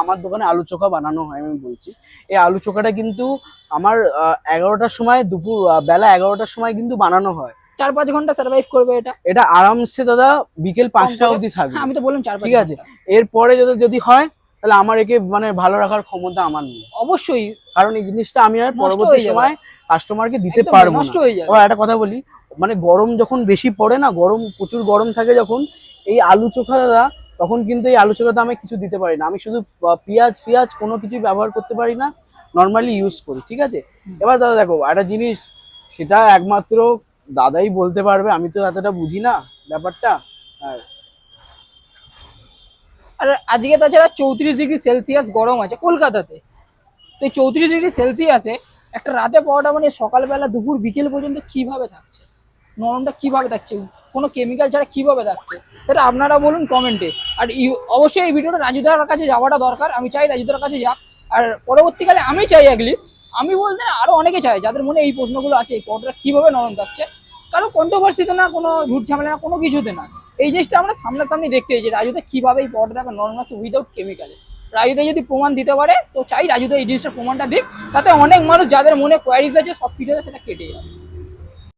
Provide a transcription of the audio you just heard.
আমার দোকানে আলু চোখা বানানো হয়, আমি বলছি এই আলু চোখাটা কিন্তু আমার 11টার সময়, দুপুর বেলা 11টার সময় কিন্তু বানানো হয়। 4-5 ঘন্টা সার্ভাইভ করবে এটা। এটা আরামসে দাদা বিকেল 5টা অবধি থাকবে। আমি তো বললাম 4-5 ঠিক আছে, এরপরে যদি হয় তাহলে আমার একে মানে ভালো রাখার ক্ষমতা আমার নেই অবশ্যই, কারণ এই জিনিসটা আমি আর পরবর্তী সময় কাস্টমারকে দিতে পারবো না। এবার একটা কথা বলি, মানে গরম যখন বেশি পড়ে না, গরম প্রচুর গরম থাকে যখন, এই আলু চোখা দাদা তখন কিন্তু এই আলু চোখাতে আমি কিছু দিতে পারি না, আমি শুধু পেঁয়াজ কোনো কিছু ব্যবহার করতে পারি না, নর্মালি ইউজ করি। ঠিক আছে, এবার দাদা দেখো একটা জিনিস, সেটা একমাত্র দাদাই বলতে পারবে, আমি তো এতটা বুঝি না ব্যাপারটা। আর আজকে তাছাড়া 34°C গরম আছে কলকাতাতে। তো এই 34°C একটা রাতে পরোটা মানে সকালবেলা দুপুর বিকেল পর্যন্ত কিভাবে থাকছে, নরমটা কিভাবে থাকছে, কোনো কেমিক্যাল ছাড়া কিভাবে থাকছে, সেটা আপনারা বলুন কমেন্টে। আর অবশ্যই এই ভিডিওটা রাজুদার কাছে যাওয়াটা দরকার, আমি চাই রাজুদার কাছে যাক। আর পরবর্তীকালে আমি চাই অ্যাটলিস্ট, আমি বলতে না আরো অনেকে চাই যাদের মনে এই প্রশ্নগুলো আছে, এই পরোটাটা কিভাবে নরম থাকছে, কারো কন্ট্রোভার্সিতে না, কোনো ঝুট ঝামেলা না, কোনো কিছুতে না। এই জিনিসটা আমরা সামনাসামনি দেখতে চাই যে রাজুদা কিভাবে এই পরোটাটাকে নরম রাখছে উইদাউট কেমিক্যালে। রাজুদা যদি প্রমাণ দিতে পারে তো চাই রাজুদা এই জিনিসটার প্রমাণটা দিক, তাতে অনেক মানুষ যাদের মনে কোয়ারিজ আছে সব কিছু আছে সেটা কেটে যাবে।